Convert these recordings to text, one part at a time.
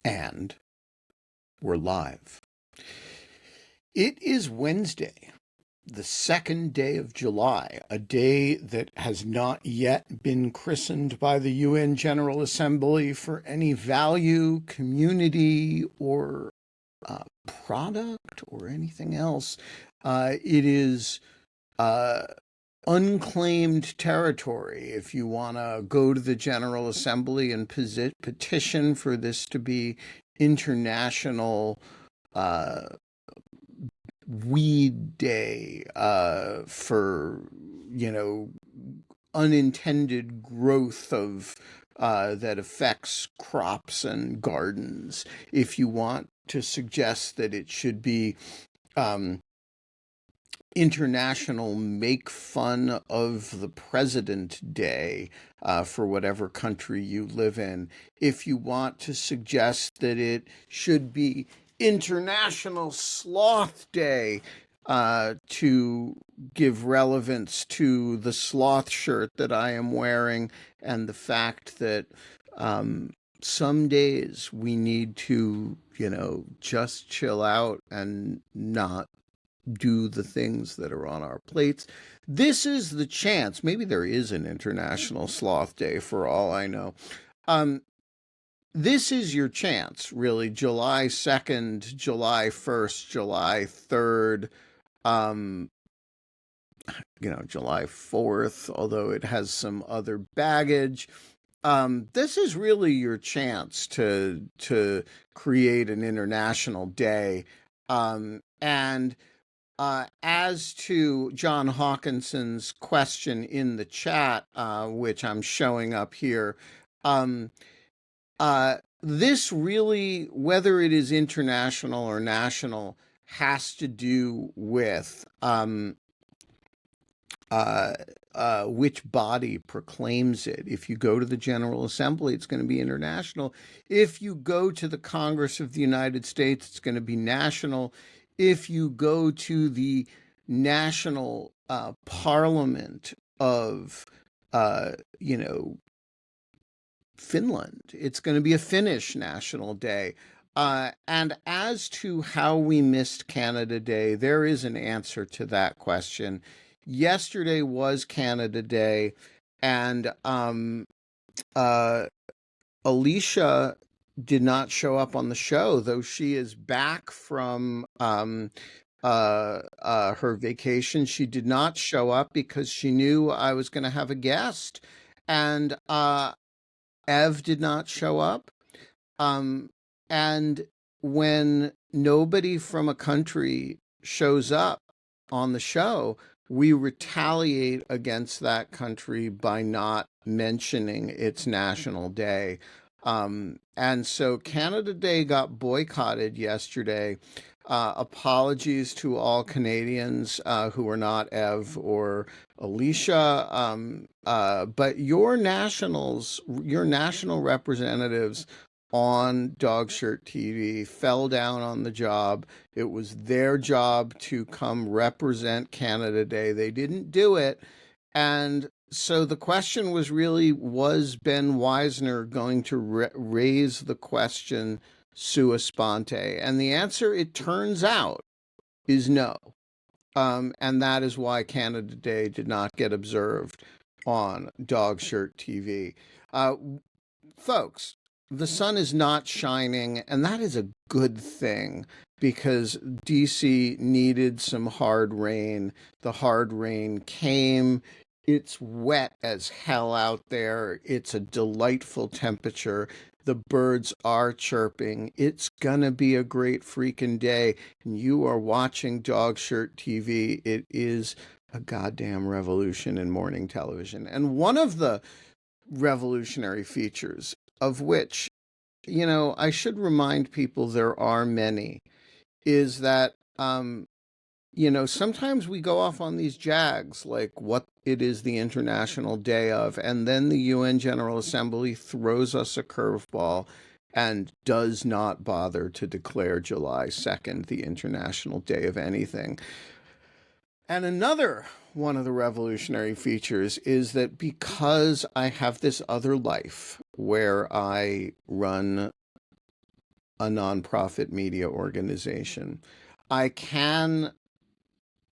And we're live. It is Wednesday, the second day of July, a day that has not yet been christened by the UN General Assembly for any value, community, or product or anything else. It is unclaimed territory. If you want to go to the General Assembly and petition for this to be International Weed Day for, unintended growth of that affects crops and gardens. If you want to suggest that it should be International Make Fun of the President Day for whatever country you live in. If you want to suggest that it should be International Sloth Day to give relevance to the sloth shirt that I am wearing and the fact that some days we need to, just chill out and not do the things that are on our plates. This is the chance. Maybe there is an International Sloth Day for all I know. This is your chance, really. July 2nd, July 1st, July 3rd, July 4th, although it has some other baggage. This is really your chance to create an international day. And as to John Hawkinson's question in the chat, which I'm showing up here, this really, whether it is international or national, has to do with which body proclaims it. If you go to the General Assembly, it's going to be international. If you go to the Congress of the United States, it's going to be national. If you go to the national parliament of, Finland, it's going to be a Finnish National Day. And as to how we missed Canada Day, there is an answer to that question. Yesterday was Canada Day, and Alicia did not show up on the show, though she is back from her vacation. She did not show up because she knew I was going to have a guest, and Ev did not show up. And when nobody from a country shows up on the show, we retaliate against that country by not mentioning its national day. And so Canada Day got boycotted yesterday. Apologies to all Canadians who are not Ev or Alicia, but your national representatives on Dogshirt TV fell down on the job. It was their job to come represent Canada Day. They didn't do it. And so the question was really, was Ben Weisner going to raise the question sua sponte? And the answer, it turns out, is no. And that is why Canada Day did not get observed on Dogshirt TV. Folks, the sun is not shining, and that is a good thing because DC needed some hard rain. The hard rain came. It's wet as hell out there. It's a delightful temperature. The birds are chirping. It's gonna be a great freaking day. And you are watching Dogshirt TV. It is a goddamn revolution in morning television. And one of the revolutionary features, of which, I should remind people there are many, is that sometimes we go off on these jags, like what it is the International Day of, and then the UN General Assembly throws us a curveball and does not bother to declare July 2nd the International Day of anything. And another one of the revolutionary features is that because I have this other life where I run a nonprofit media organization. I can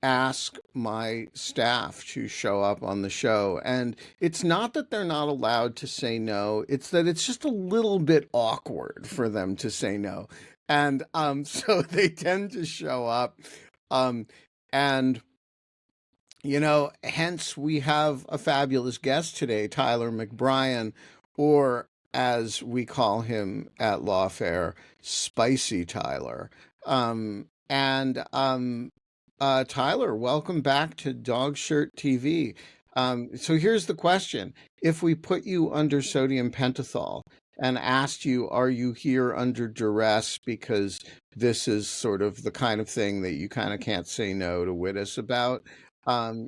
ask my staff to show up on the show. And it's not that they're not allowed to say no, it's that it's just a little bit awkward for them to say no. And so they tend to show up. Um, and hence we have a fabulous guest today, Tyler McBrien, or as we call him at Lawfare, Spicy Tyler. And Tyler, welcome back to Dog Shirt TV. So here's the question. If we put you under sodium pentothal and asked you, are you here under duress because this is sort of the kind of thing that you kind of can't say no to Wittis about,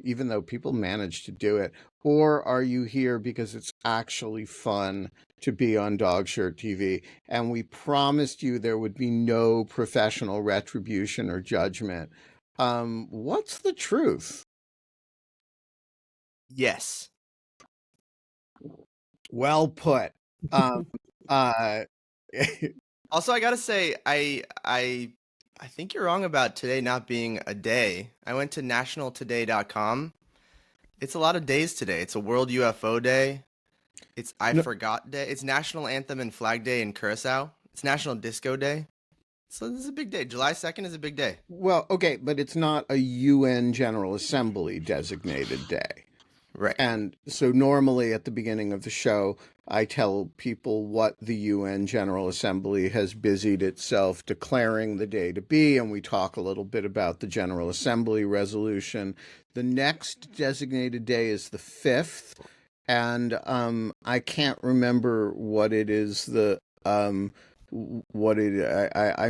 even though people manage to do it? Or are you here because it's actually fun to be on Dog Shirt TV? And we promised you there would be no professional retribution or judgment. What's the truth? Yes. Well put. Um, uh, Also, I gotta say, I think you're wrong about today not being a day. I went to nationaltoday.com. It's a lot of days today. It's a World UFO Day. It's I no, Forgot Day. It's National Anthem and Flag Day in Curacao. It's National Disco Day. So this is a big day. July 2nd is a big day. well, okay, but it's not a UN General Assembly designated day. Right. And so normally at the beginning of the show, I tell people what the UN General Assembly has busied itself declaring the day to be, and we talk a little bit about the General Assembly resolution. The next designated day is the 5th, and I can't remember what it is. I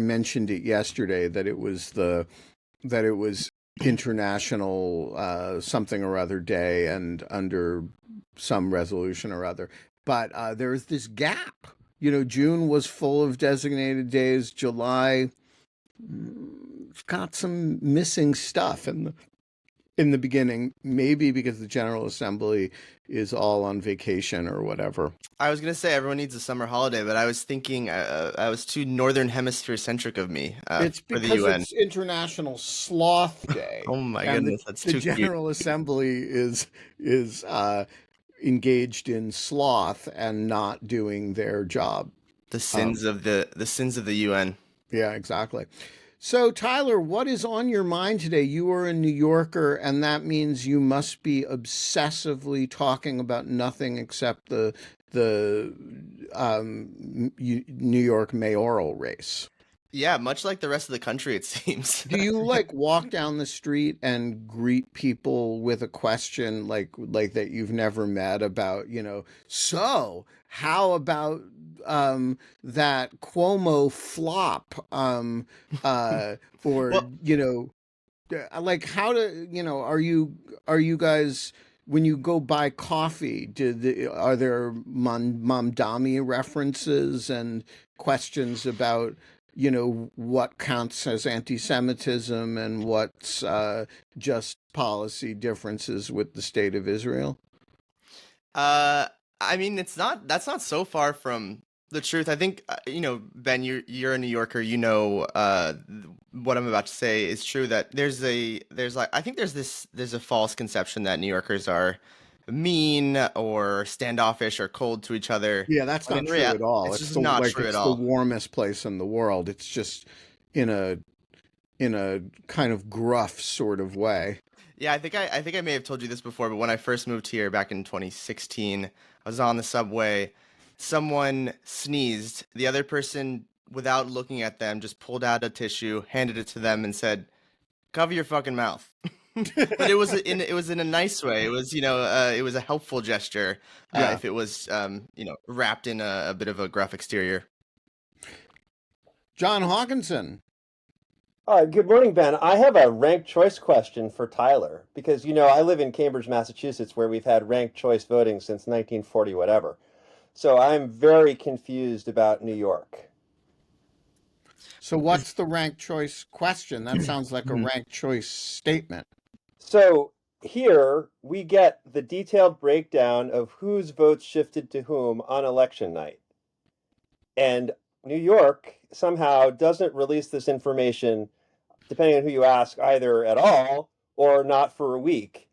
mentioned it yesterday that it was International something or other day and under some resolution or other. But there's this gap. June was full of designated days. July got some missing stuff in the beginning, maybe because the General Assembly is all on vacation or whatever. I was gonna say everyone needs a summer holiday, but I was thinking I was too Northern Hemisphere centric of me It's for the because UN. it's International Sloth Day, Oh my and the, goodness, that's the too cute. General Assembly is engaged in sloth and not doing their job. The Um, sins of the sins of the UN. yeah, exactly. So, Tyler, what is on your mind today? You are a New Yorker, and that means you must be obsessively talking about nothing except the New York mayoral race. Yeah, much like the rest of the country, it seems. Do you like walk down the street and greet people with a question like that you've never met about, so how about that Cuomo flop or Well, like how to are you guys when you go buy coffee are there Mamdani references and questions about what counts as anti-Semitism and what's just policy differences with the state of Israel? uh, I mean, that's not so far from the truth. I think Ben, you're a New Yorker. What I'm about to say is true. That there's like I think there's a false conception that New Yorkers are mean or standoffish or cold to each other. Yeah, that's But not in true reality, at all. it's It's just the not like true at it's the all. warmest place in the world. It's just in a in a kind of gruff sort of way. Yeah, I think I may have told you this before, but when I first moved here back in 2016, I was on the subway. Someone sneezed. The other person, without looking at them, just pulled out a tissue, handed it to them, and said, "Cover your fucking mouth." But it was in a nice way. It was it was a helpful gesture. Yeah. If it was wrapped in a bit of a gruff exterior. John Hawkinson. Good morning, Ben. I have a ranked choice question for Tyler because, I live in Cambridge, Massachusetts, where we've had ranked choice voting since 1940, whatever. So I'm very confused about New York. So what's the ranked choice question? That sounds like a Mhm. ranked choice statement. So here we get the detailed breakdown of whose votes shifted to whom on election night. And New York somehow doesn't release this information, depending on who you ask, either at all or not for a week.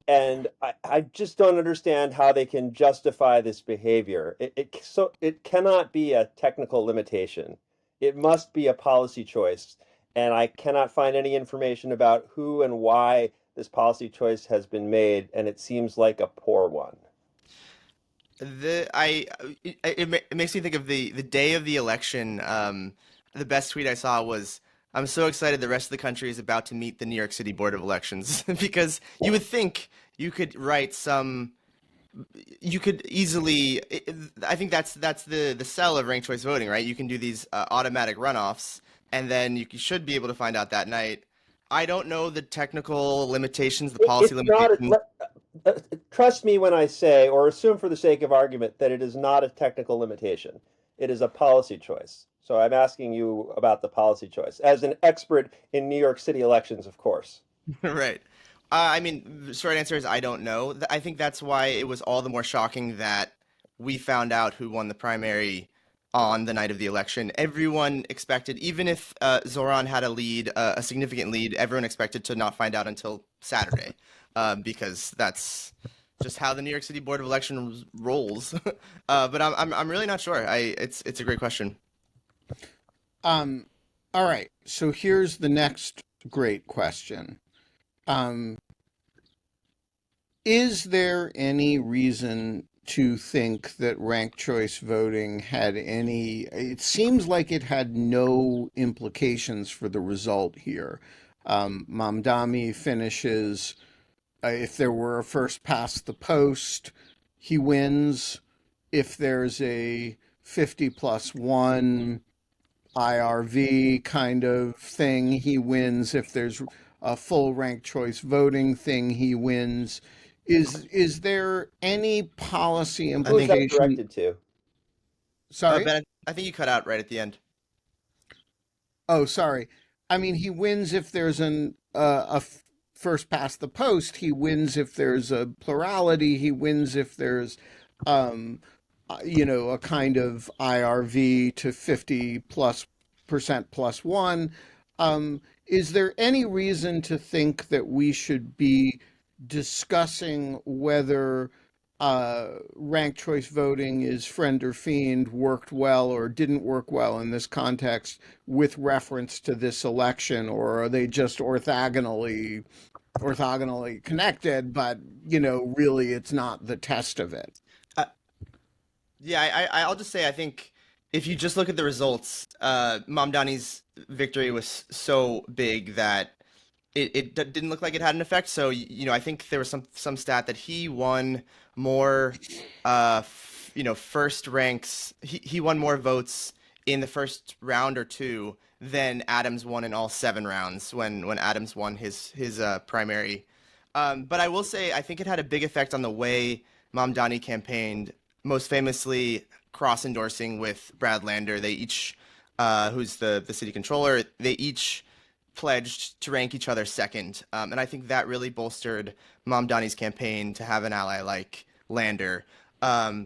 And I just don't understand how they can justify this behavior. It cannot be a technical limitation. It must be a policy choice. And I cannot find any information about who and why this policy choice has been made, and it seems like a poor one. It makes me think of the day of the election. The best tweet I saw was, "I'm so excited the rest of the country is about to meet the New York City Board of Elections," because you would think you could write some, you could easily. I think that's the sell of ranked choice voting, right? You can do these automatic runoffs, and then you should be able to find out that night. I don't know the technical limitations, the policy It's not limitations. trust me when I say, or assume for the sake of argument, that it is not a technical limitation. It is a policy choice. So I'm asking you about the policy choice as an expert in New York City elections, of course. Right. I mean, the short answer is I don't know. I think that's why it was all the more shocking that we found out who won the primary on the night of the election. Everyone expected, even if Zoran had a lead, a significant lead, everyone expected to not find out until Saturday, because that's just how the New York City Board of Elections rolls. But I'm really not sure. It's a great question. Um, all right. So here's the next great question. Um, is there any reason to think that ranked choice voting had any, it seems like it had no implications for the result here. Mamdani finishes, if there were a first past the post, he wins. If there's a 50 plus one IRV kind of thing, he wins. If there's a full ranked choice voting thing, he wins. Is there any policy I Who is think, that implication? directed to? Sorry? Ben, I think you cut out right at the end. Oh, sorry. I mean, he wins if there's first past the post. He wins if there's a plurality. He wins if there's, um, a kind of IRV to 50 plus percent plus one. Is there any reason to think that we should be discussing whether ranked choice voting is friend or fiend, worked well or didn't work well in this context with reference to this election, or are they just orthogonally connected, but really it's not the test of it? Uh, Yeah, I'll just say I think if you just look at the results, Mamdani's victory was so big that didn't look like it had an effect. So I think there was some stat that he won more, first ranks. He won more votes in the first round or two than Adams won in all 7 rounds when Adams won his primary. But I will say I think it had a big effect on the way Mamdani campaigned, most famously cross endorsing with Brad Lander. They each, who's the city controller, they each pledged to rank each other second. And I think that really bolstered Mamdani's campaign to have an ally like Lander,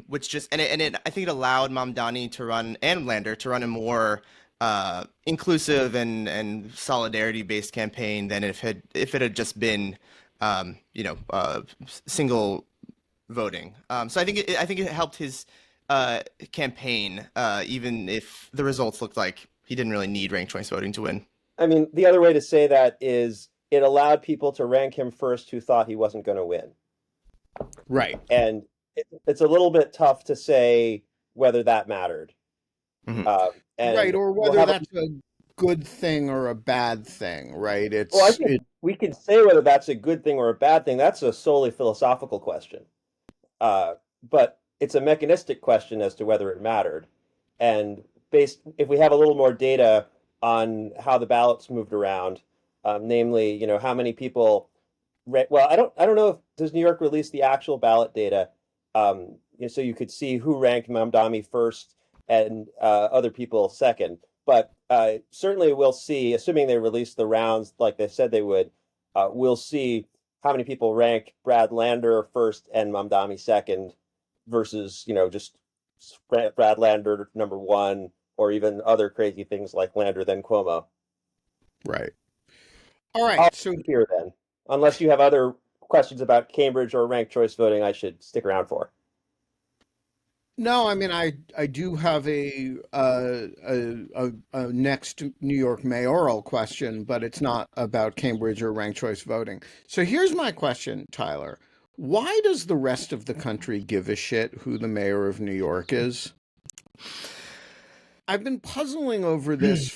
which just I think it allowed Mamdani to run and Lander to run a more inclusive and solidarity based campaign than if it had just been single voting. So I think it helped his campaign, even if the results looked like he didn't really need ranked choice voting to win. I mean, the other way to say that is it allowed people to rank him first who thought he wasn't going to win. Right. And it's a little bit tough to say whether that mattered. Mhm. Uh, Right, and or we'll whether have a, that's a good thing or a bad thing, right? well, I It's think it we can say whether that's a good thing or a bad thing. That's a solely philosophical question. But it's a mechanistic question as to whether it mattered. And if we have a little more data on how the ballots moved around, namely, how many people, well, I don't know if does New York release the actual ballot data, so you could see who ranked Mamdani first and other people second. But certainly we'll see, assuming they release the rounds like they said they would, we'll see how many people rank Brad Lander first and Mamdani second versus just Brad Lander number one or even other crazy things like Lander than Cuomo. Right. All I'll right. So end here then. Unless you have other questions about Cambridge or ranked choice voting, I should stick around for. no, I mean, I do have a next New York mayoral question, but it's not about Cambridge or ranked choice voting. So here's my question, Tyler. Why does the rest of the country give a shit who the mayor of New York is? I've been puzzling over this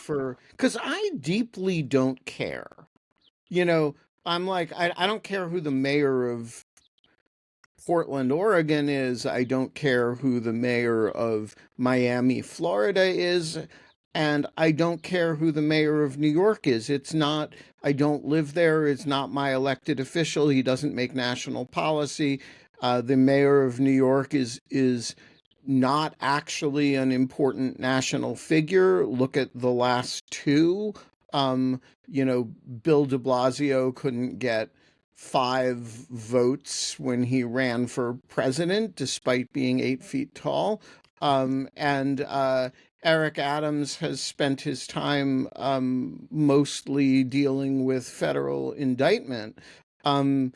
because I deeply don't care. You know, I'm like, I don't care who the mayor of Portland, Oregon is. I don't care who the mayor of Miami, Florida is. And I don't care who the mayor of New York is. It's not, I don't live there. It's not my elected official. He doesn't make national policy. The mayor of New York is not actually an important national figure. Look at the last two. Um, Bill de Blasio couldn't get 5 votes when he ran for president, despite being 8 feet tall. And Eric Adams has spent his time mostly dealing with federal indictment. Um,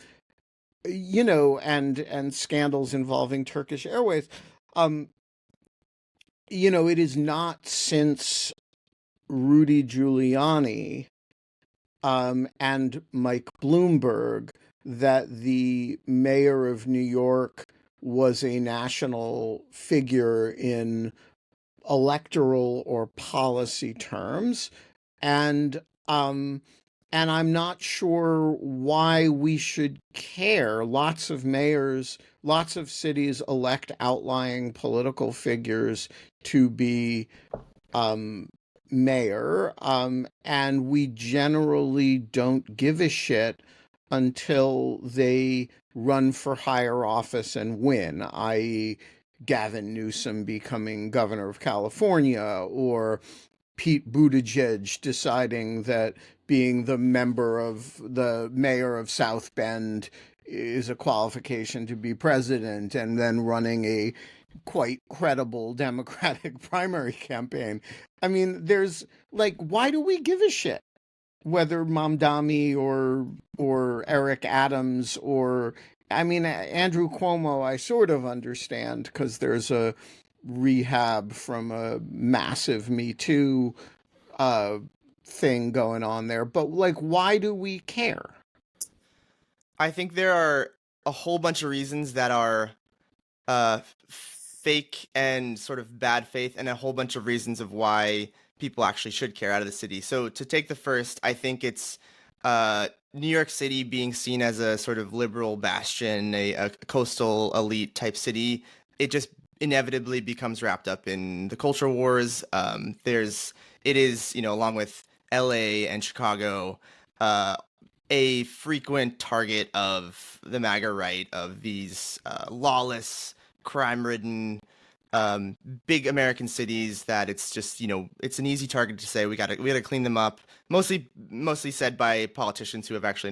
and scandals involving Turkish Airways. Um, it is not since Rudy Giuliani and Mike Bloomberg that the mayor of New York was a national figure in electoral or policy terms. And um, and I'm not sure why we should care. Lots of mayors, lots of cities elect outlying political figures to be um, mayor, and we generally don't give a shit until they run for higher office and win, i.e., Gavin Newsom becoming governor of California, or Pete Buttigieg deciding that being the mayor of South Bend is a qualification to be president, and then running a quite credible Democratic primary campaign. I mean, there's like, why do we give a shit whether Mamdani or Eric Adams or I mean Andrew Cuomo? I sort of understand because there's a rehab from a massive Me Too uh, thing going on there. But like, why do we care? I think there are a whole bunch of reasons that are fake and sort of bad faith, and a whole bunch of reasons of why people actually should care out of the city. So to take the first, I think it's New York City being seen as a sort of liberal bastion, a coastal elite type city. It just inevitably becomes wrapped up in the culture wars. It is, along with LA and Chicago, uh, a frequent target of the MAGA right, of these lawless, crime-ridden, um, big American cities that it's just, it's an easy target to say we gotta clean them up. Mostly said by politicians who have actually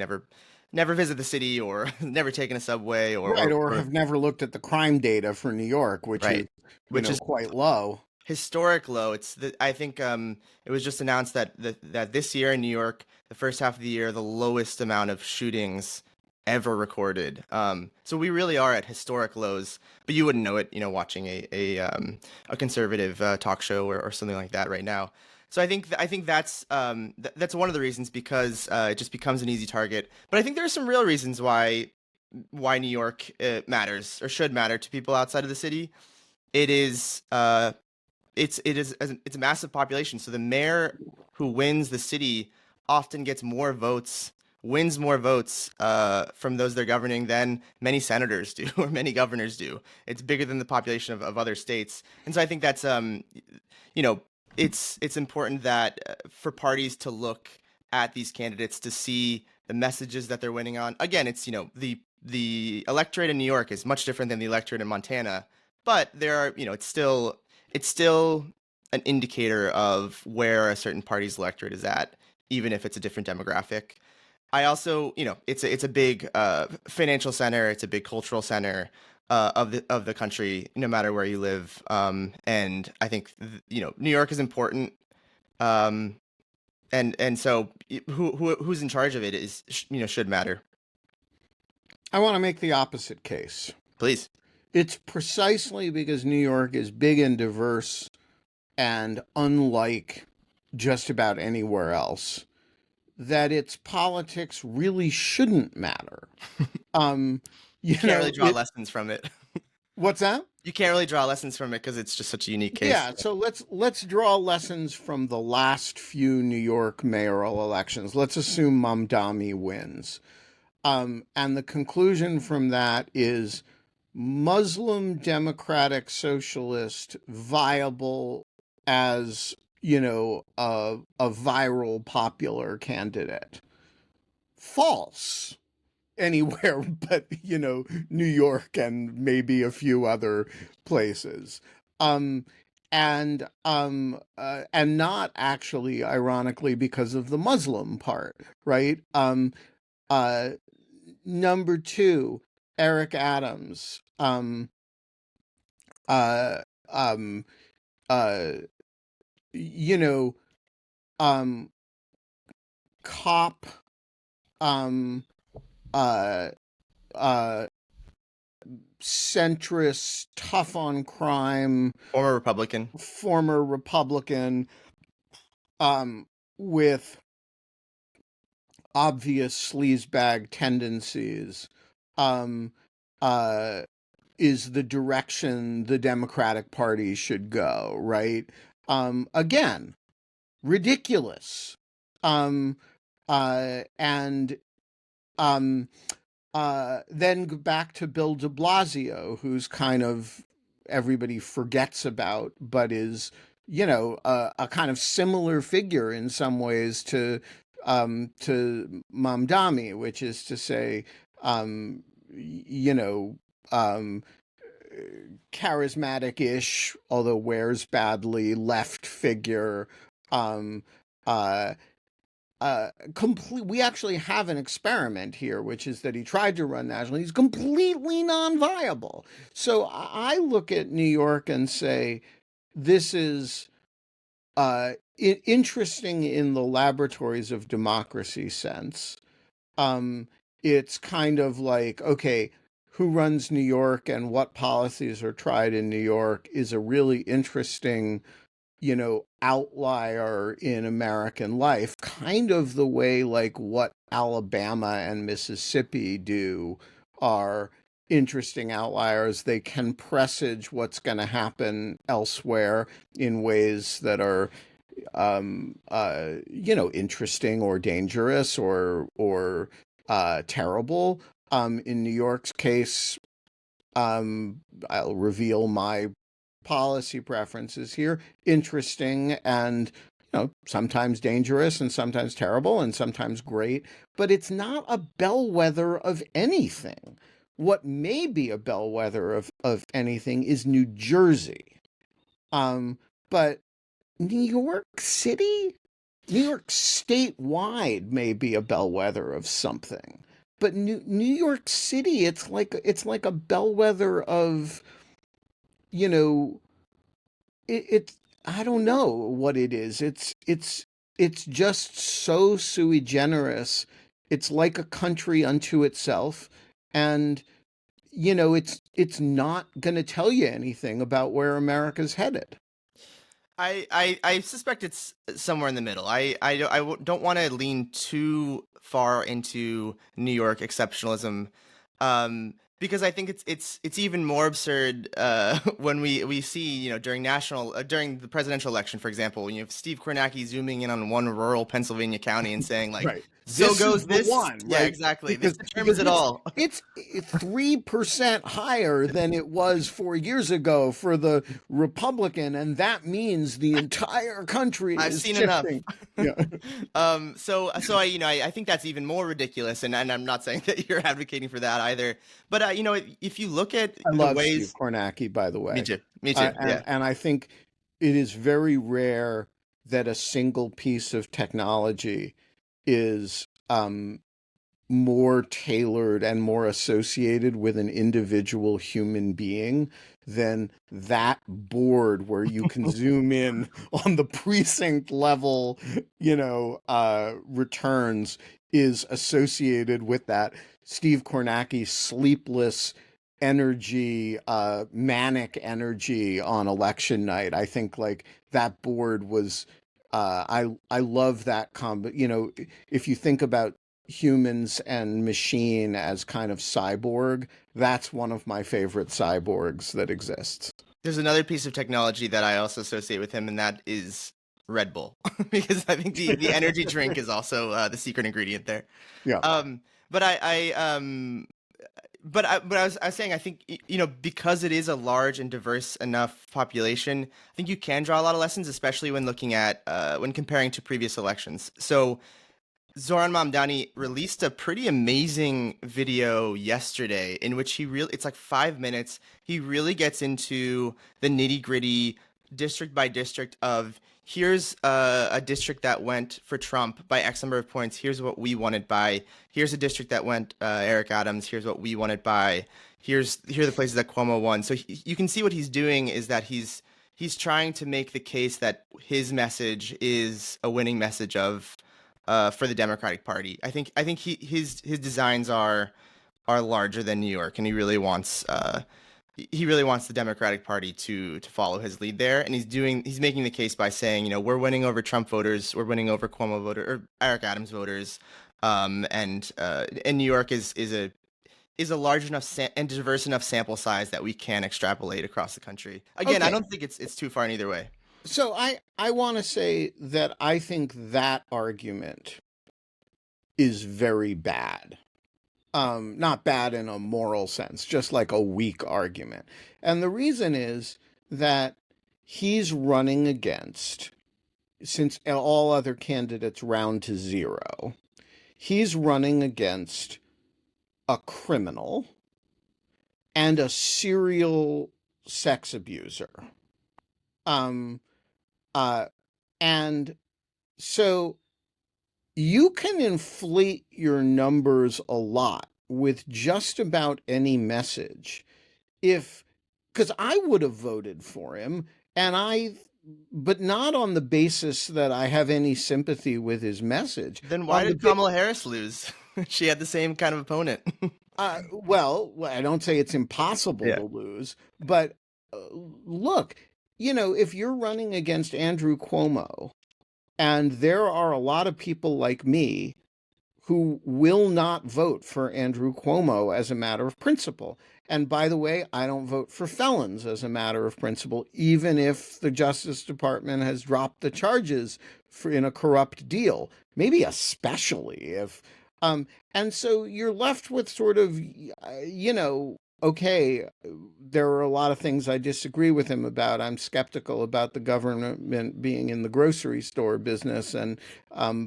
never visited the city, or never taken a subway, Right, or or have never looked at the crime data for New York, which right, is, which is quite low. historic low. I think it was just announced that this year in New York, the first half of the year, the lowest amount of shootings ever recorded. So we really are at historic lows, but you wouldn't know it, watching a conservative talk show, or something like that right now. So I think that's one of the reasons, because it just becomes an easy target. But I think there are some real reasons why New York matters, or should matter to people outside of the city. It is it's a massive population. So the mayor who wins the city often gets more votes, wins more votes from those they're governing than many senators do, or many governors do. It's bigger than the population of other states, and so I think that's you know, it's important that for parties to look at these candidates to see the messages that they're winning on. Again, it's the electorate in New York is much different than the electorate in Montana, but there are it's still an indicator of where a certain party's electorate is at, even if it's a different demographic. I also, it's a big financial center. It's a big cultural center. of the country, no matter where you live. And I think New York is important. Um, and so who's in charge of it is should matter. I want to make the opposite case. Please. It's precisely because New York is big and diverse and unlike just about anywhere else that its politics really shouldn't matter. You can't really draw lessons from it. What's that? You can't really draw lessons from it because it's just such a unique case. Yeah, so let's draw lessons from the last few New York mayoral elections. Let's assume Mamdani wins. And the conclusion from that is Muslim Democratic Socialist viable as, a viral popular candidate. False. Anywhere but, New York and maybe a few other places. And not actually, ironically, because of the Muslim part, right? Number two, Eric Adams, uh, um, uh, you know, cop, um, uh, uh, centrist, tough on crime, Former Republican, with obvious sleazebag tendencies, is the direction the Democratic Party should go, right? Again, ridiculous. And then go back to Bill de Blasio, who's kind of everybody forgets about, but is, a kind of similar figure in some ways to Mamdani, which is to say, charismatic-ish, although wears badly, left figure, um, uh, we actually have an experiment here, which is that he tried to run nationally. He's completely non-viable. So I look at New York and say, this is interesting in the laboratories of democracy sense. It's kind of like, okay, who runs New York and what policies are tried in New York is a really interesting outlier in American life, kind of the way like what Alabama and Mississippi do are interesting outliers. They can presage what's going to happen elsewhere in ways that are interesting or dangerous or terrible. In New York's case, I'll reveal my policy preferences here, interesting and sometimes dangerous and sometimes terrible and sometimes great, but it's not a bellwether of anything. What may be a bellwether of anything is New Jersey. But New York City, New York statewide may be a bellwether of something. But New York City, it's like a bellwether of it's I don't know what it is. It's just so sui generis. It's like a country unto itself, and it's not going to tell you anything about where America's headed. I suspect it's somewhere in the middle. Don't want to lean too far into New York exceptionalism, because I think it's even more absurd when we see during during the presidential election, for example, you have Steve Kornacki zooming in on one rural Pennsylvania county and saying like, Right. so This goes is this the one, yeah, right? exactly, Because, this determines it all. It's 3% higher than it was 4 years ago for the Republican, and that means the entire country I've is seen shifting. enough. Yeah. So I think that's even more ridiculous, and I'm not saying that you're advocating for that either. But if you look at I the love Steve ways, Kornacki, by the way. me too, yeah. And I think it is very rare that a single piece of technology is more tailored and more associated with an individual human being than that board where you can zoom in on the precinct level, returns is associated with that Steve Kornacki sleepless energy, manic energy on election night. I think like that board was, I love that if you think about humans and machine as kind of cyborg, that's one of my favorite cyborgs that exists. There's another piece of technology that I also associate with him, and that is Red Bull, because I think the energy drink is also the secret ingredient there. Yeah. Um, but I was saying, I think because it is a large and diverse enough population, I think you can draw a lot of lessons, especially when looking at when comparing to previous elections. So Zoran Mamdani released a pretty amazing video yesterday in which it's like 5 minutes. He really gets into the nitty gritty, district by district of here's a district that went for Trump by X number of points. Here's what we wanted by. Here's a district that went Eric Adams. Here's what we wanted by. Here are the places that Cuomo won. So you can see what he's doing is that he's trying to make the case that his message is a winning message for the Democratic Party. I think his designs are larger than New York, and he really wants the Democratic Party to follow his lead there, and he's making the case by saying, we're winning over Trump voters, we're winning over Cuomo voters or Eric Adams voters, and New York is a large enough and diverse enough sample size that we can extrapolate across the country. Again, I Okay. don't think it's too far in either way. So I want to say that I think that argument is very bad. Not bad in a moral sense, just like a weak argument. And the reason is that he's running against, since all other candidates round to zero, he's running against a criminal and a serial sex abuser. Um, uh, and so you can inflate your numbers a lot with just about any message. Because I would have voted for him, but not on the basis that I have any sympathy with his message. Then why did Kamala Harris lose? She had the same kind of opponent. Well, I don't say it's impossible Yeah. to lose, but look, if you're running against Andrew Cuomo, and there are a lot of people like me who will not vote for Andrew Cuomo as a matter of principle. And by the way, I don't vote for felons as a matter of principle, even if the Justice Department has dropped the charges in a corrupt deal, maybe especially if. And so you're left with sort of, okay, there are a lot of things I disagree with him about. I'm skeptical about the government being in the grocery store business. And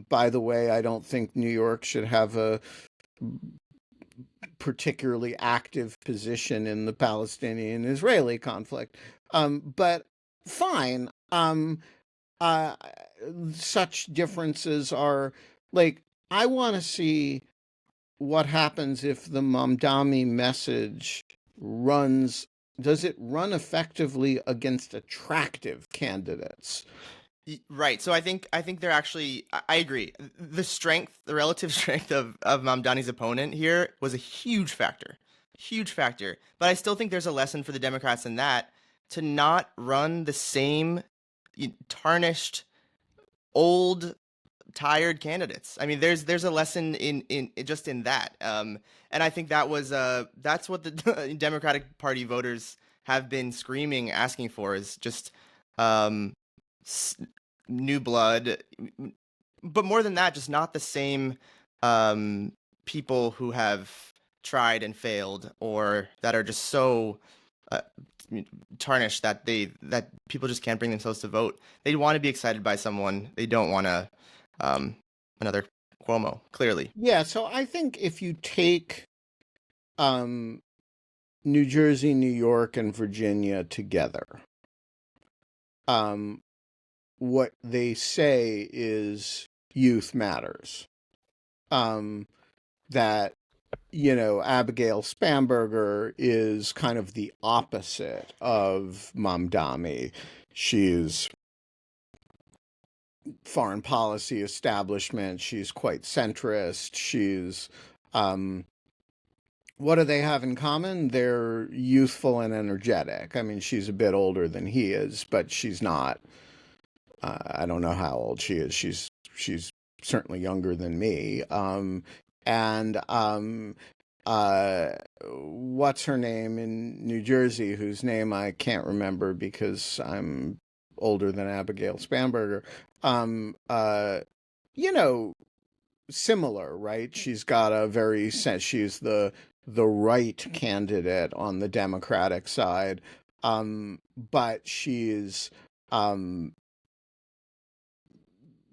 by the way, I don't think New York should have a particularly active position in the Palestinian-Israeli conflict. But fine. Such differences are like, I want to see what happens if the Mamdani message does it run effectively against attractive candidates? Right. So I think they're actually I agree. The relative strength of Mamdani's opponent here was a huge factor. Huge factor. But I still think there's a lesson for the Democrats in that to not run the same tarnished old tired candidates. I mean, there's a lesson in just in that. And I think that's what the Democratic Party voters have been screaming, asking for is just um, new blood, but more than that, just not the same people who have tried and failed, or that are just so uh, tarnished that people just can't bring themselves to vote. They want to be excited by someone. They don't want to another Cuomo. Clearly, Yeah, so I think if you take um, New Jersey, New York, and Virginia together, um, what they say is youth matters. Um, that, you know, Abigail Spamberger is kind of the opposite of Mamdani. She's foreign policy establishment. She's quite centrist. She's, um, what do they have in common? They're youthful and energetic. I mean, she's a bit older than he is, but she's not. I don't know how old she is. She's certainly younger than me. And what's her name in New Jersey, whose name I can't remember because I'm older than Abigail Spamberger. Um, uh, you know, similar, right? She's got a very she's the right candidate on the Democratic side, but she's um,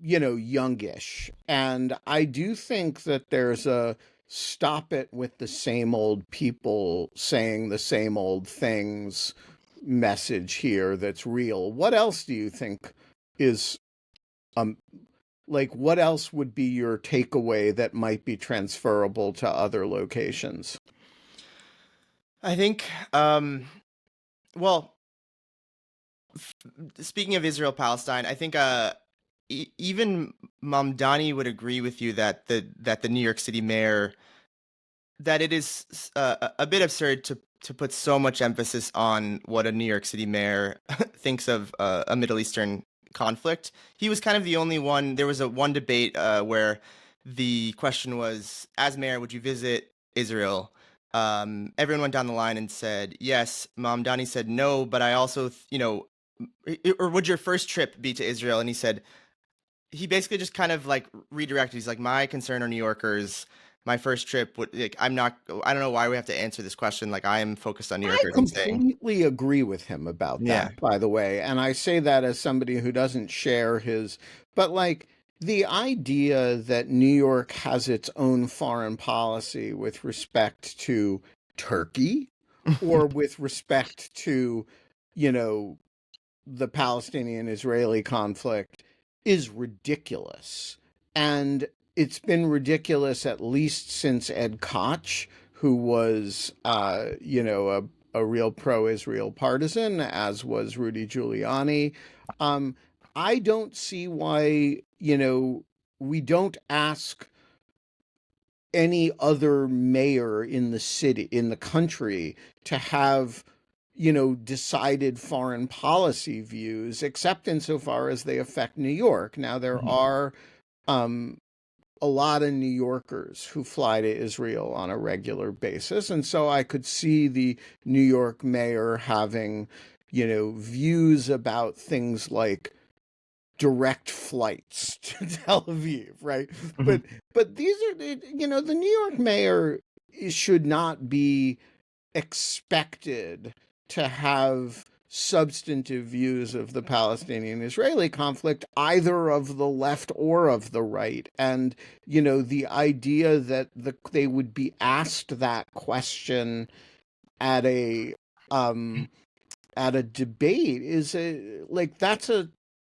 you know, youngish. And I do think that there's a stop it with the same old people saying the same old things message here that's real. What else do you think is um like what else would be your takeaway that might be transferable to other locations? I think, well, speaking of Israel Palestine, I think even Mamdani would agree with you that the New York City mayor, that it is a bit absurd to put so much emphasis on what a New York City mayor thinks of a Middle Eastern conflict. He was kind of the only one. There was a one debate where the question was, as mayor, would you visit Israel? Everyone went down the line and said yes. Mamdani said no, but I also, or would your first trip be to Israel? And he said, he basically just kind of like redirected. He's like, my concern are New Yorkers. My first trip would, like, I don't know why we have to answer this question. Like, I am focused on New I Yorkers, he's saying. completely agree with him about Yeah. that, by the way. And I say that as somebody who doesn't share his, but like the idea that New York has its own foreign policy with respect to Turkey or with respect to, you know, the Palestinian Israeli conflict is ridiculous. And it's been ridiculous at least since Ed Koch, who was, you know, a real pro Israel partisan, as was Rudy Giuliani. Um, I don't see why, you know, we don't ask any other mayor in the city, in the country, to have, you know, decided foreign policy views, except insofar as they affect New York. Now, there Mhm. are um, a lot of New Yorkers who fly to Israel on a regular basis. And so I could see the New York mayor having, you know, views about things like direct flights to Tel Aviv, right? But Mhm. but these are, you know, the New York mayor should not be expected to have substantive views of the Palestinian Israeli conflict, either of the left or of the right. And, you know, the idea that they would be asked that question at um, a debate is like that's a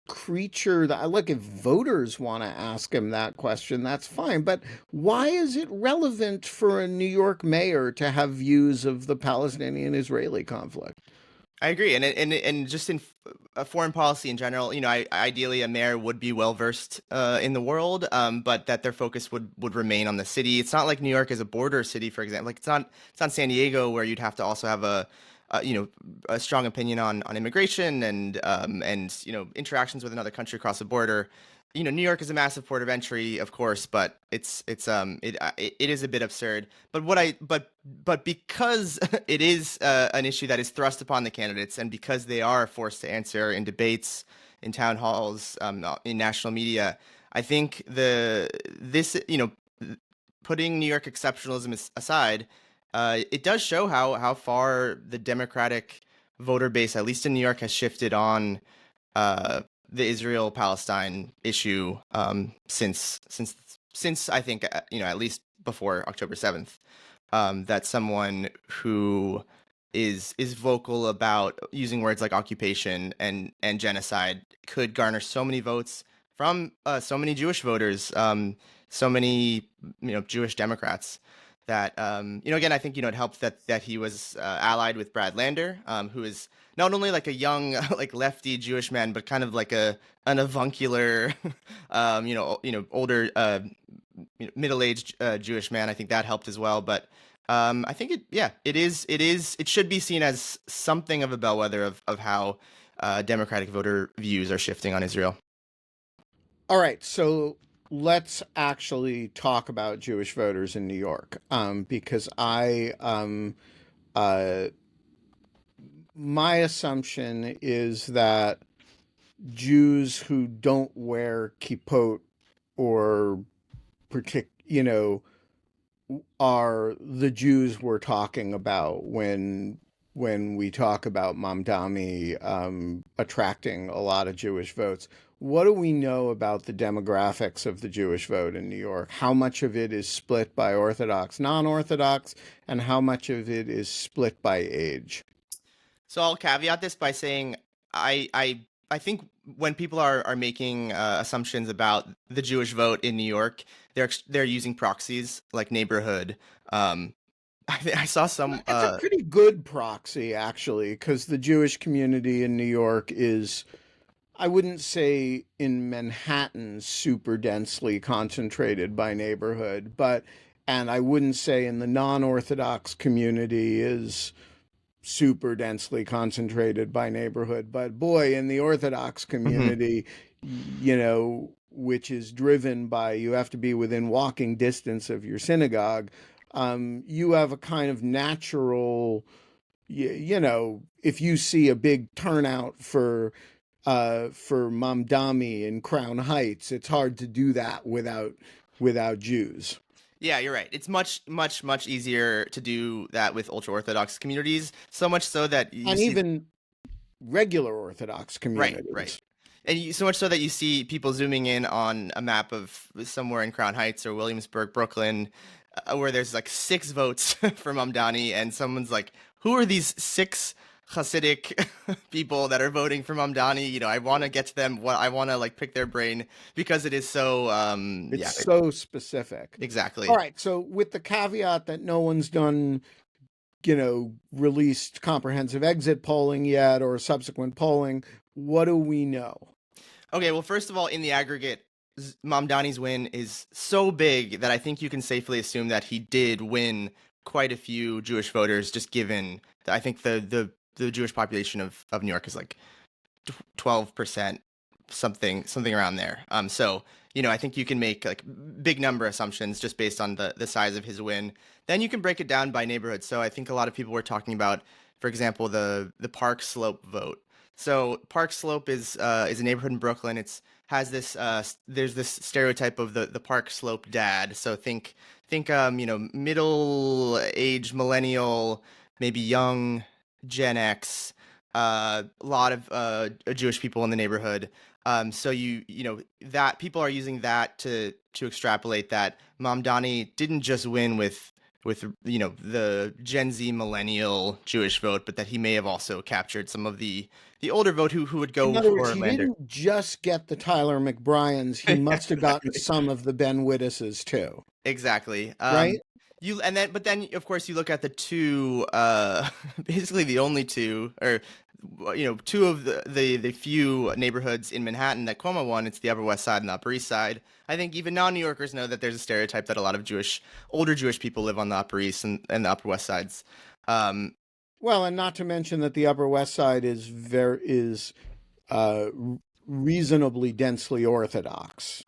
creature that, look, if voters want to ask him that question, that's fine, but why is it relevant for a New York mayor to have views of the Palestinian Israeli conflict? I agree, and just in foreign policy in general, ideally a mayor would be well versed in the world, but that their focus would remain on the city. It's not like New York is a border city, for example. Like it's not San Diego where you'd have to also have a strong opinion on immigration and interactions with another country across the border. New York is a massive port of entry, of course, but it is a bit absurd. But because it is an issue that is thrust upon the candidates, and because they are forced to answer in debates, in town halls, in national media, I think putting New York exceptionalism aside, it does show how far the Democratic voter base, at least in New York, has shifted on uh, the Israel-Palestine issue since I think at least before October 7th. That someone who is vocal about using words like occupation and genocide could garner so many votes from so many Jewish voters, so many Jewish Democrats. That again, I think it helped that he was allied with Brad Lander, who is not only like a young like lefty Jewish man, but kind of like an avuncular, older middle-aged Jewish man. I think that helped as well. But I think it should be seen as something of a bellwether of how Democratic voter views are shifting on Israel. All right, so let's actually talk about Jewish voters in New York, because uh, my assumption is that Jews who don't wear kippot or are the Jews we're talking about when we talk about Mamdani attracting a lot of Jewish votes. What do we know about the demographics of the Jewish vote in New York? How much of it is split by Orthodox, non-Orthodox, and how much of it is split by age? So I'll caveat this by saying I think when people are making assumptions about the Jewish vote in New York, they're using proxies like neighborhood. I saw some. It's a pretty good proxy, actually, because the Jewish community in New York is, I wouldn't say in Manhattan, super densely concentrated by neighborhood, and I wouldn't say in the non-Orthodox community is super densely concentrated by neighborhood. But boy, in the Orthodox Mhm. community, which is driven by you have to be within walking distance of your synagogue, you have a kind of natural, if you see a big turnout for Mamdani in Crown Heights, it's hard to do that without Jews. Yeah, you're right. It's much, much, much easier to do that with ultra Orthodox communities. So much so that you And see, even regular Orthodox right, right. communities. And so much so that you see people zooming in on a map of somewhere in Crown Heights or Williamsburg, Brooklyn, where there's like 6 votes for Mamdani, and someone's like, "Who are these 6 Hasidic people that are voting for Mamdani?" I want to get to them. What I want to like pick their brain because it is so, It's so specific. All exactly. right, so with the caveat that no one's done, released comprehensive exit polling yet or subsequent polling, what do we know? Okay, well, first of all, in the aggregate, Mamdani's win is so big that I think you can safely assume that he did win quite a few Jewish voters, just given I think the Jewish population of New York is like 12%, something around there. So I think you can make like big number assumptions just based on the size of his win. Then you can break it down by neighborhood. So I think a lot of people were talking about, for example, the Park Slope vote. So Park Slope is a neighborhood in Brooklyn. It's has this there's this stereotype of the Park Slope dad. So think middle age millennial, maybe young Gen X, a lot of Jewish people in the neighborhood. So that people are using that to extrapolate that Mamdani didn't just win with the Gen Z millennial Jewish vote, but that he may have also captured some of the older vote who would In go other words, for he Lander. didn't just get the Tyler McBriens, he must have gotten Exactly. some of the Ben Wittises too, Exactly. right? But then of course you look at the two, basically the only two, or two of the few neighborhoods in Manhattan that Cuomo won. It's the Upper West Side and the Upper East Side. I think even non-New Yorkers know that there's a stereotype that a lot of older Jewish people live on the Upper East and the Upper West Sides. Um, Well, and not to mention that the Upper West Side is uh, reasonably densely Orthodox.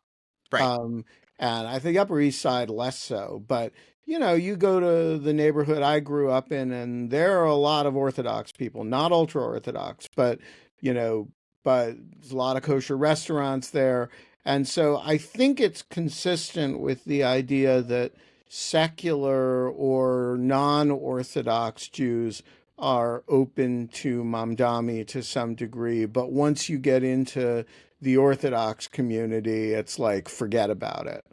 right. Um, and I think Upper East Side less so. But, you go to the neighborhood I grew up in, and there are a lot of Orthodox people, not ultra Orthodox, you know, but there's a lot of kosher restaurants there. And so I think it's consistent with the idea that secular or non-Orthodox Jews are open to Mamdani to some degree. But once you get into the Orthodox community, it's like, forget about it.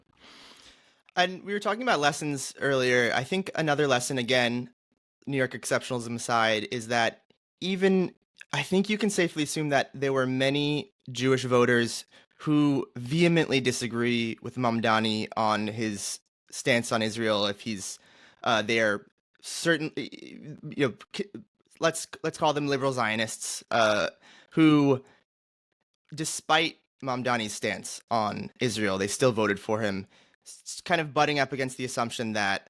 And we were talking about lessons earlier. I think another lesson, again, New York exceptionalism aside, is that even I think you can safely assume that there were many Jewish voters who vehemently disagree with Mamdani on his stance on Israel. If he's, they are certain, let's call them liberal Zionists, who, despite Mamdani's stance on Israel, they still voted for him, kind of butting up against the assumption that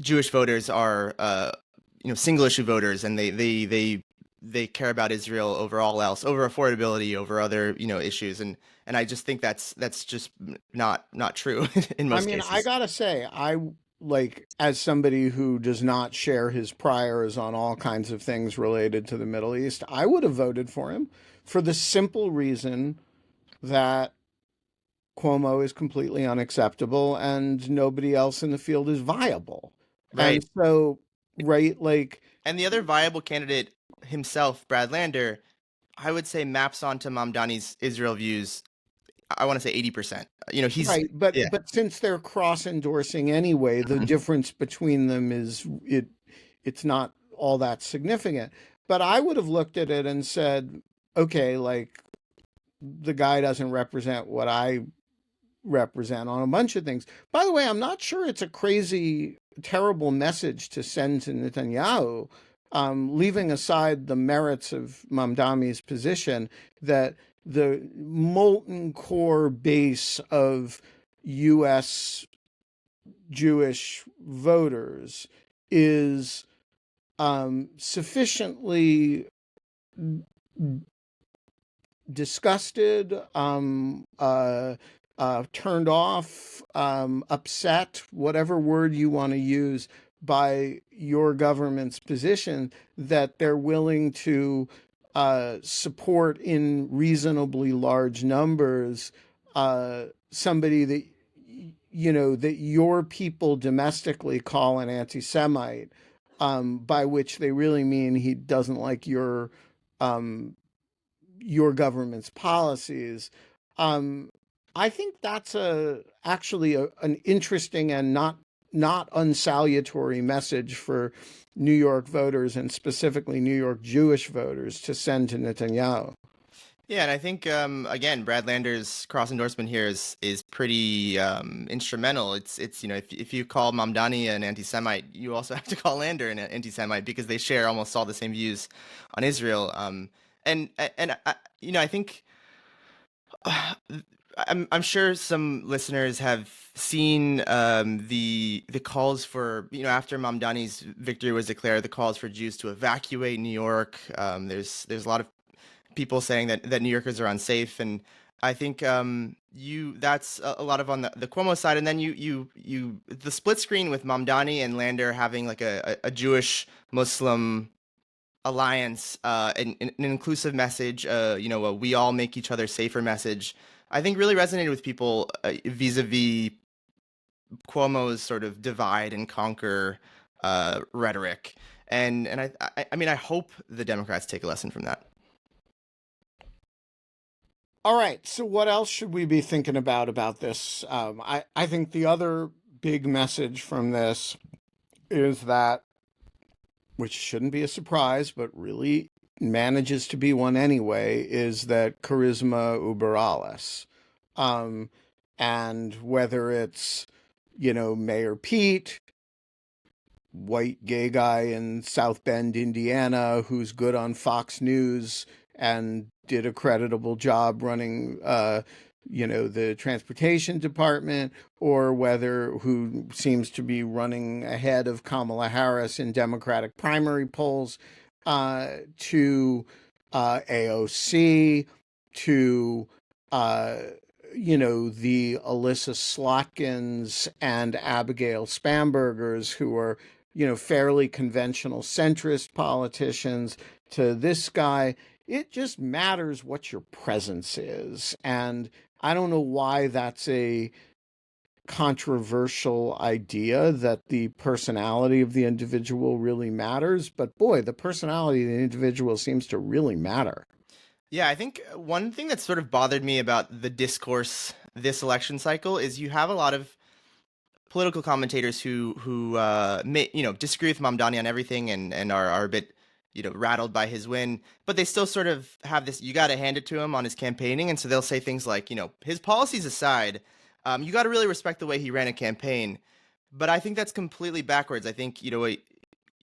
Jewish voters are, single issue voters, and they care about Israel over all else, over affordability, over other issues, and I just think that's just not true in I most mean, I cases. gotta say, like, as somebody who does not share his priors on all kinds of things related to the Middle East, I would have voted for him for the simple reason that Cuomo is completely unacceptable and nobody else in the field is viable. And Right. so, right, like, And the other viable candidate himself, Brad Lander, I would say maps onto Mamdani's Israel views. I want to say 80%. He's right, but yeah. since they're cross endorsing anyway, the difference between them is it's not all that significant. But I would have looked at it and said, okay, like the guy doesn't represent what I represent on a bunch of things. By the way, I'm not sure it's a crazy, terrible message to send to Netanyahu, leaving aside the merits of Mamdani's position, that the molten core base of U.S. Jewish voters is sufficiently disgusted, turned off, upset, whatever word you want to use, by your government's position, that they're willing to support in reasonably large numbers somebody that that your people domestically call an anti-Semite, by which they really mean he doesn't like um, your government's policies. Um, I think that's actually an interesting and not unsalutary message for New York voters, and specifically New York Jewish voters, to send to Netanyahu. Yeah, and I think again, Brad Lander's cross endorsement here is pretty instrumental. It's if you call Mamdani an anti-Semite, you also have to call Lander an anti-Semite, because they share almost all the same views on Israel. And I think I'm sure some listeners have seen the calls for, after Mamdani's victory was declared, the calls for Jews to evacuate New York. There's a lot of people saying that New Yorkers are unsafe, and I think that's a lot of on the Cuomo side, and then you the split screen with Mamdani and Lander having like a Jewish Muslim alliance, an inclusive message, a we all make each other safer message, I think really resonated with people vis-a-vis Cuomo's sort of divide and conquer rhetoric, and I mean I hope the Democrats take a lesson from that. All right. So, what else should we be thinking about this? I think the other big message from this is that, which shouldn't be a surprise, but really manages to be one anyway, is that charisma uber alles. Um, and whether it's, Mayor Pete, white gay guy in South Bend, Indiana, who's good on Fox News and did a creditable job running, the transportation department, or whether who seems to be running ahead of Kamala Harris in Democratic primary polls, to AOC, to the Alyssa Slotkins and Abigail Spambergers, who are fairly conventional centrist politicians, to this guy. It just matters what your presence is. And I don't know why that's a controversial idea, that the personality of the individual really matters. But boy, the personality of the individual seems to really matter. Yeah, I think one thing that sort of bothered me about the discourse this election cycle is you have a lot of political commentators who may disagree with Mamdani on everything, and are a bit rattled by his win, but they still sort of have this, you got to hand it to him on his campaigning. And so they'll say things like, his policies aside, you got to really respect the way he ran a campaign. But I think that's completely backwards. I think,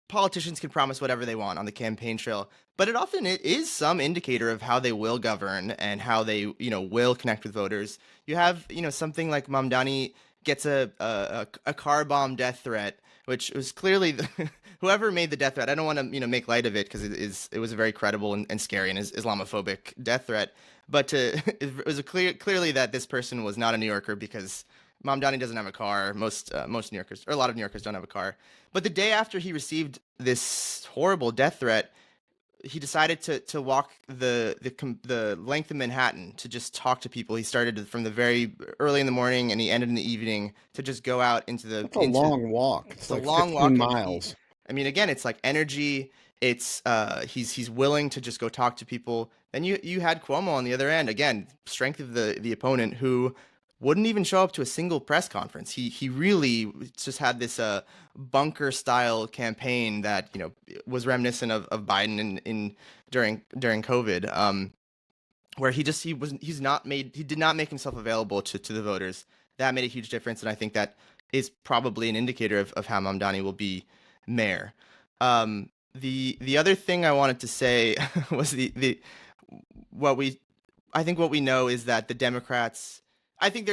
politicians can promise whatever they want on the campaign trail, but it is some indicator of how they will govern and how they, will connect with voters. You have, something like Mamdani gets a car bomb death threat, which was clearly whoever made the death threat. I don't want to, make light of it because it was a very credible and scary and Islamophobic death threat. But it was clearly that this person was not a New Yorker because Mamdani doesn't have a car. Most New Yorkers, or a lot of New Yorkers, don't have a car. But the day after he received this horrible death threat, he decided to walk the length of Manhattan to just talk to people. He started from the very early in the morning and he ended in the evening to just go out into the. It's a long walk. It's like a long 15 walk. miles. Again, it's like energy. It's he's willing to just go talk to people. Then you had Cuomo on the other end. Again, strength of the opponent who wouldn't even show up to a single press conference. He really just had this bunker style campaign that was reminiscent of Biden in during COVID, where he did not make himself available to the voters. That made a huge difference, and I think that is probably an indicator of how Mamdani will be mayor. The other thing I wanted to say was what we know is that the Democrats. I think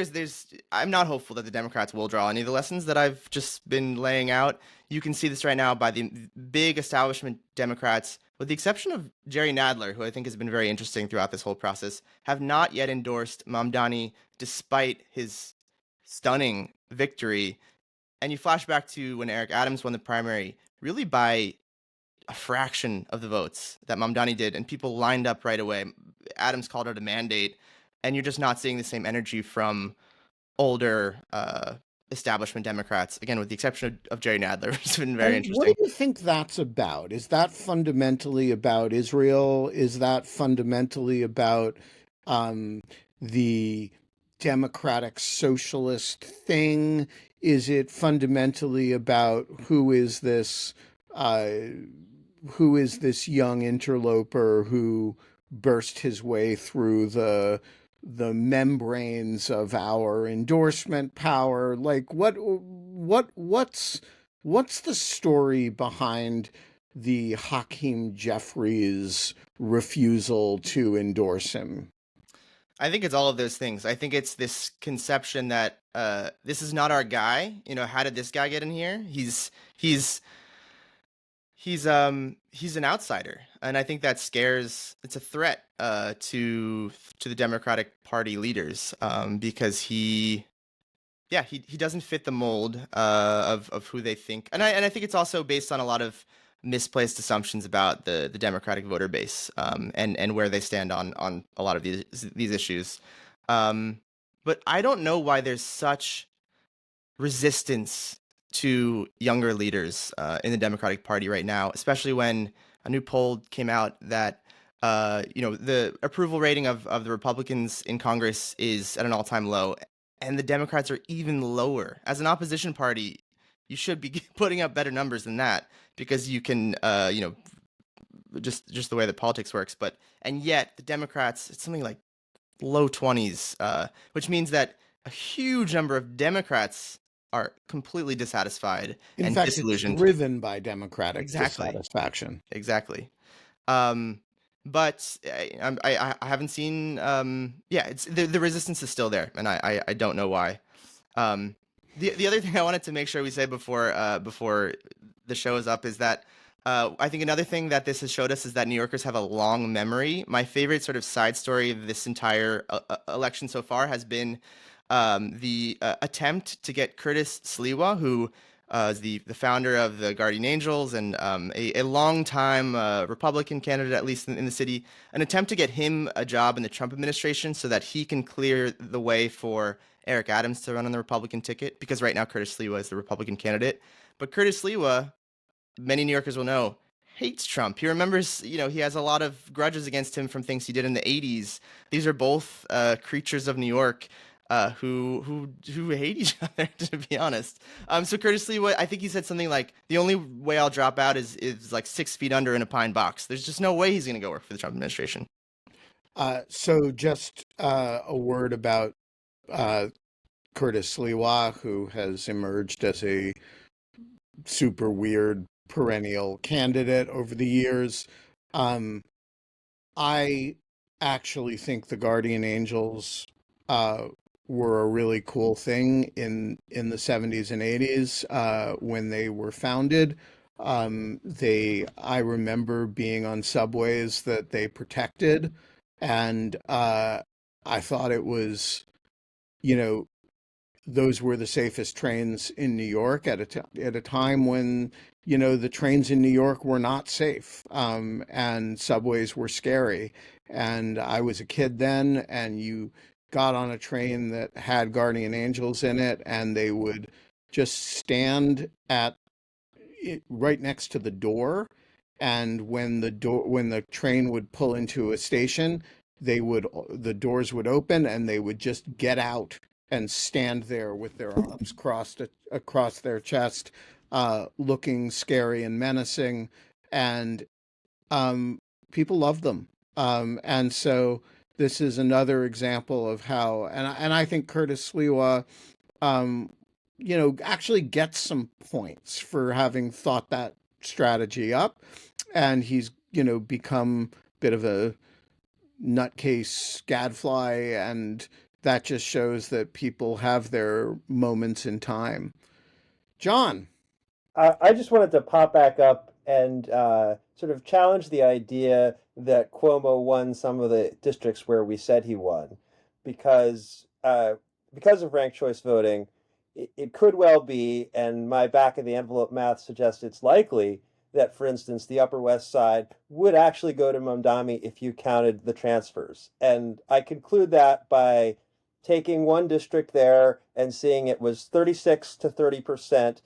I'm not hopeful that the Democrats will draw any of the lessons that I've just been laying out. You can see this right now by the big establishment Democrats, with the exception of Jerry Nadler, who I think has been very interesting throughout this whole process, have not yet endorsed Mamdani despite his stunning victory. And you flash back to when Eric Adams won the primary, really by a fraction of the votes that Mamdani did, and people lined up right away. Adams called it a mandate. And you're just not seeing the same energy from older establishment Democrats, again, with the exception of Jerry Nadler. It's been very interesting. What do you think that's about? Is that fundamentally about Israel? Is that fundamentally about the democratic socialist thing? Is it fundamentally about who is this young interloper who burst his way through the membranes of our endorsement power? Like what's the story behind the Hakeem Jeffries refusal to endorse him? I think it's all of those things. I think it's this conception that this is not our guy. How did this guy get in here? He's an outsider, and I think that scares. It's a threat to the Democratic Party leaders because he doesn't fit the mold of who they think, and I think it's also based on a lot of misplaced assumptions about the Democratic voter base and where they stand on a lot of these issues. But I don't know why there's such resistance to younger leaders in the Democratic Party right now, especially when a new poll came out that the approval rating of the Republicans in Congress is at an all-time low, and the Democrats are even lower. As an opposition party, you should be putting up better numbers than that because you can, just the way that politics works. And yet the Democrats, it's something like low 20s, which means that a huge number of Democrats are completely dissatisfied and disillusioned. It's driven by Democratic dissatisfaction. Exactly. But I haven't seen. It's the resistance is still there, and I don't know why. The other thing I wanted to make sure we say before the show is up is that I think another thing that this has showed us is that New Yorkers have a long memory. My favorite sort of side story of this entire election so far has been the attempt to get Curtis Sliwa, who is the founder of the Guardian Angels and a long-time Republican candidate, at least in the city, an attempt to get him a job in the Trump administration so that he can clear the way for Eric Adams to run on the Republican ticket, because right now Curtis Sliwa is the Republican candidate. But Curtis Sliwa, many New Yorkers will know, hates Trump. He remembers, he has a lot of grudges against him from things he did in the 80s. These are both creatures of New York. who hate each other, to be honest. So Curtis Lee, what I think he said something like, the only way I'll drop out is like 6 feet under in a pine box. There's just no way he's going to go work for the Trump administration. So just a word about uh, Curtis Sliwa, who has emerged as a super weird perennial candidate over the years. Um, I actually think the Guardian Angels uh, were a really cool thing in the 70s and 80s when they were founded. I remember being on subways that they protected, and I thought it was, you know, those were the safest trains in New York at a time when, the trains in New York were not safe, and subways were scary. And I was a kid then, and you got on a train that had guardian angels in it, and they would just stand at right next to the door. And when the train would pull into a station, the doors would open and they would just get out and stand there with their arms crossed across their chest, looking scary and menacing. And um, people love them. And so this is another example of how, and I think Curtis Sliwa, um, actually gets some points for having thought that strategy up. And he's, become a bit of a nutcase gadfly. And that just shows that people have their moments in time. John. I just wanted to pop back up and sort of challenge the idea that Cuomo won some of the districts where we said he won, because because of ranked choice voting, it could well be, and my back of the envelope math suggests it's likely that, for instance, the Upper West Side would actually go to Mamdani if you counted the transfers. And I conclude that by taking one district there and seeing it was 36 to 30%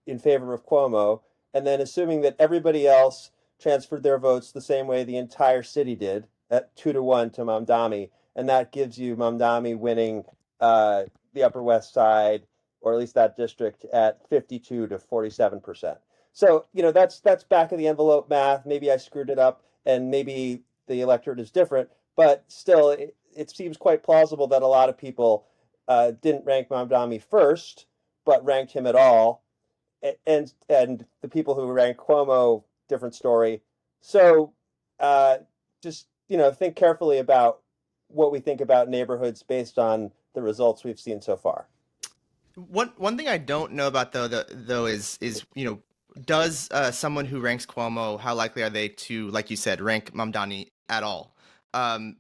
in favor of Cuomo, and then assuming that everybody else transferred their votes the same way the entire city did, at 2-1 to Mamdani, and that gives you Mamdani winning the Upper West Side, or at least that district, at 52 to 47%. So that's back of the envelope math. Maybe I screwed it up, and maybe the electorate is different, but still, it seems quite plausible that a lot of people didn't rank Mamdani first, but ranked him at all, and the people who rank Cuomo, different story. So just think carefully about what we think about neighborhoods based on the results we've seen so far. One thing I don't know about though is does someone who ranks Cuomo, how likely are they to, like you said, rank Mamdani at all?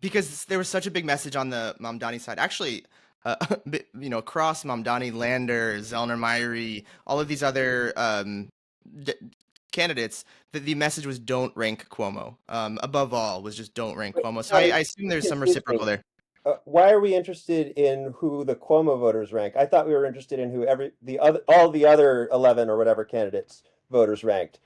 Because there was such a big message on the Mamdani side. Actually, across Mamdani, Lander, Zellner, Myrie, all of these other d- candidates, the message was don't rank Cuomo. Above all, was just don't rank Cuomo. So I assume there's some reciprocal there. Why are we interested in who the Cuomo voters rank? I thought we were interested in who all the other 11 or whatever candidates voters ranked.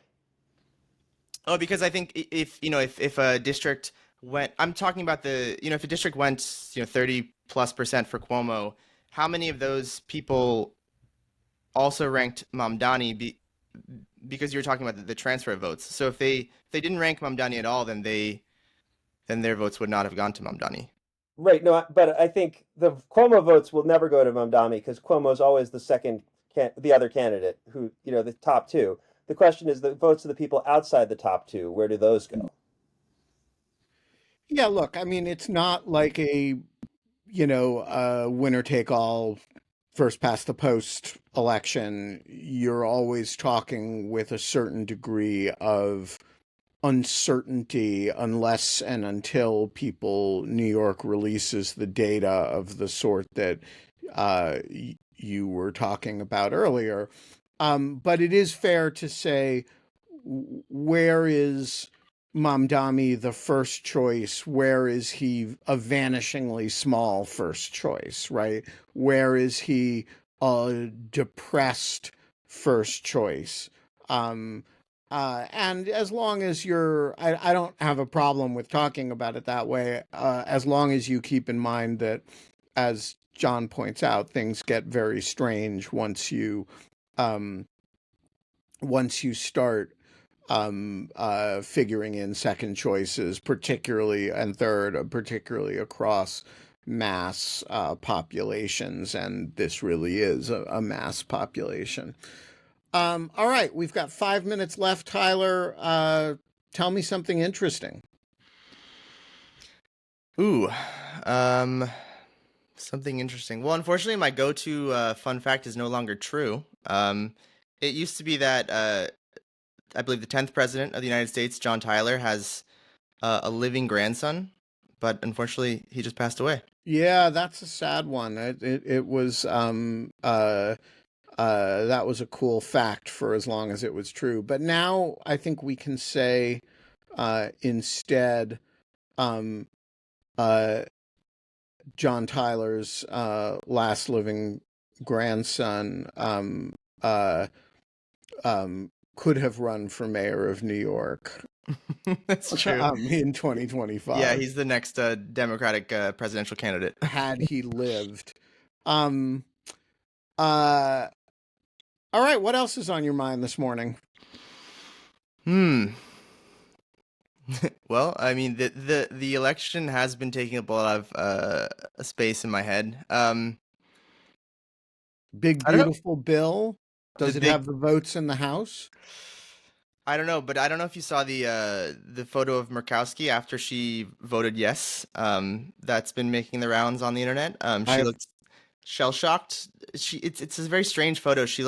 Oh, because I think if a district went, I'm talking about if a district went 30+% for Cuomo, how many of those people also ranked Mamdani because you're talking about the transfer votes. So if they didn't rank Mamdani at all, then their votes would not have gone to Mamdani. Right. No, but I think the Cuomo votes will never go to Mamdani because Cuomo is always the other candidate who, the top two. The question is the votes of the people outside the top two. Where do those go? Yeah, look, I mean, it's not like a winner take all first past the post election. You're always talking with a certain degree of uncertainty unless and until New York releases the data of the sort that you were talking about earlier. But it is fair to say, where is Mamdani the first choice? Where is he a vanishingly small first choice, right? Where is he a depressed first choice? Um, and as long as I don't have a problem with talking about it that way, as long as you keep in mind that as John points out, things get very strange um, once you start figuring in second choices, particularly and third, particularly across mass populations, and this really is a mass population. All right, we've got 5 minutes left, Tyler. Tell me something interesting. Ooh, um, something interesting. Well, unfortunately, my go-to fun fact is no longer true. It used to be that I believe the 10th president of the United States, John Tyler, has a living grandson, but unfortunately, he just passed away. Yeah, that's a sad one. It was that was a cool fact for as long as it was true. But now I think we can say instead um, uh, John Tyler's last living grandson uh, could have run for mayor of New York That's true. in Yeah, 2025 he's the next Democratic presidential candidate. had he lived. Um, uh, all right, what else is on your mind this morning? Hmm. Well, I mean, the election has been taking up a lot of space in my head. Big I don't know. beautiful bill. The Does it big have the votes in the House? I don't know, but I don't know if you saw the photo of Murkowski after she voted yes. That's been making the rounds on the internet. She I've looks shell shocked. It's a very strange photo. She's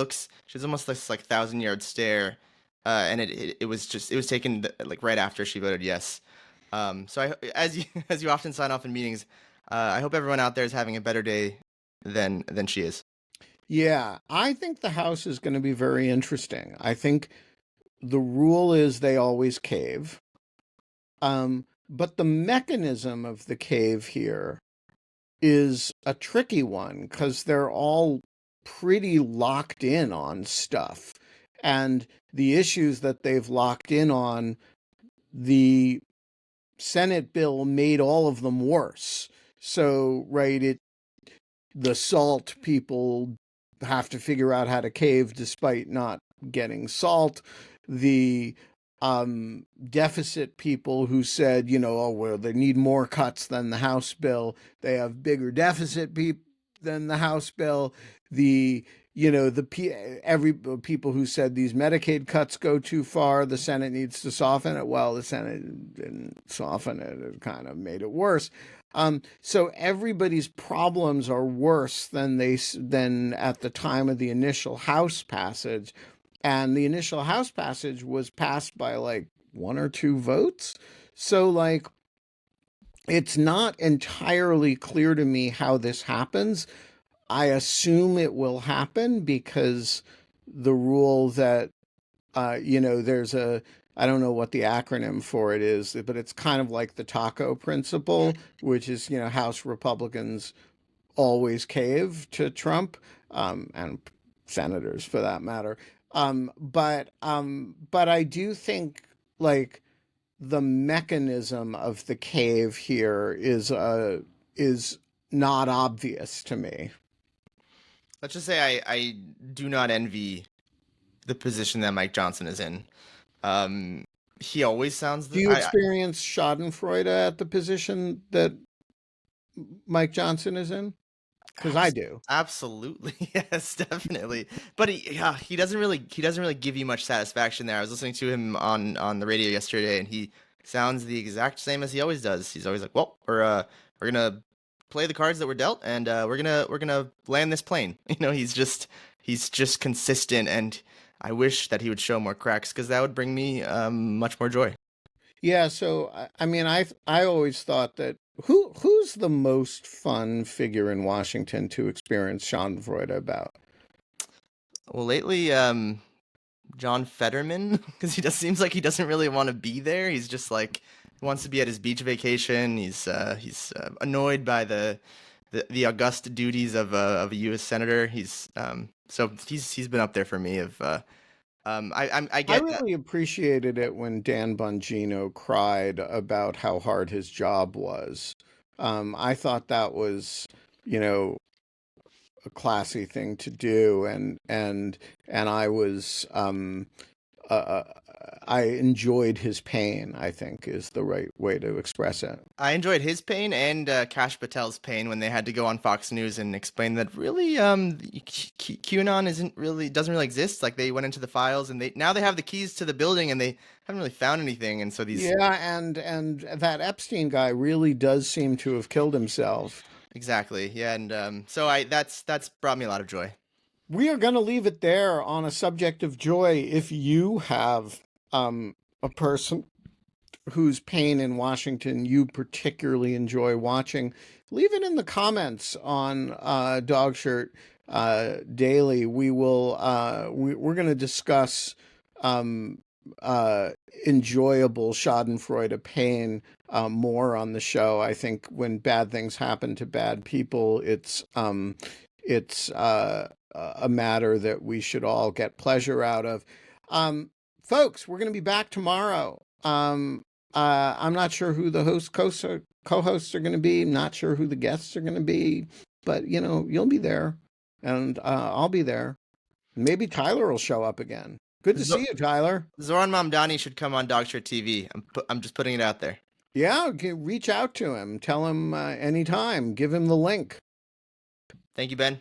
almost this like 1,000 yard stare, and it was taken like right after she voted yes. So as you as you often sign off in meetings, I hope everyone out there is having a better day than she is. Yeah, I think the House is going to be very interesting. I think the rule is they always cave. But the mechanism of the cave here is a tricky one because they're all pretty locked in on stuff. And the issues that they've locked in on, the Senate bill made all of them worse. So, right, the salt people have to figure out how to cave despite not getting salt. The deficit people who said, oh, well, they need more cuts than the House bill. They have bigger deficit than the House bill. The every people who said these Medicaid cuts go too far, the Senate needs to soften it. Well, the Senate didn't soften it; it kind of made it worse. So everybody's problems are worse than at the time of the initial House passage, and the initial House passage was passed by like one or two votes. So like it's not entirely clear to me how this happens. I assume it will happen because the rule that there's I don't know what the acronym for it is, but it's kind of like the taco principle, which is, House Republicans always cave to Trump, and senators for that matter. But I do think like the mechanism of the cave here is not obvious to me. Let's just say I do not envy the position that Mike Johnson is in. Um, he always sounds Do the you experience Schadenfreude at the position that Mike Johnson is in? Because I do. Absolutely, yes, definitely. But he doesn't really give you much satisfaction there. I was listening to him on the radio yesterday, and he sounds the exact same as he always does. He's always like, "Well, we're gonna play the cards that we're dealt, and we're gonna land this plane." He's just consistent, and I wish that he would show more cracks because that would bring me much more joy. Yeah, so I mean, I always thought that who's the most fun figure in Washington to experience Schadenfreude about? Well, lately, John Fetterman, because he just seems like he doesn't really want to be there. He's just like he wants to be at his beach vacation. He's annoyed by the august duties of a U.S. senator. He's been up there for me. I I get that. really appreciated it when Dan Bongino cried about how hard his job was. I thought that was you know, a classy thing to do, and I was uh, I enjoyed his pain, I think is the right way to express it. I enjoyed his pain and Kash Patel's pain when they had to go on Fox News and explain that really QAnon doesn't really exist. Like they went into the files and now they have the keys to the building and they haven't really found anything. And so Yeah, and that Epstein guy really does seem to have killed himself. exactly, yeah, and so that's brought me a lot of joy. We are going to leave it there on a subject of joy. If you have a person whose pain in Washington you particularly enjoy watching, leave it in the comments on Dogshirt Daily. We're going to discuss um, enjoyable Schadenfreude pain more on the show. I think when bad things happen to bad people, it's a matter that we should all get pleasure out of. Folks, we're going to be back tomorrow. I'm not sure who the co-hosts are going to be. Not sure who the guests are going to be, but you'll be there, and I'll be there. Maybe Tyler will show up again. Good to see you, Tyler. Zoran Mamdani should come on Dogshirt TV. I'm just putting it out there. Yeah, reach out to him. Tell him anytime. Give him the link. Thank you, Ben.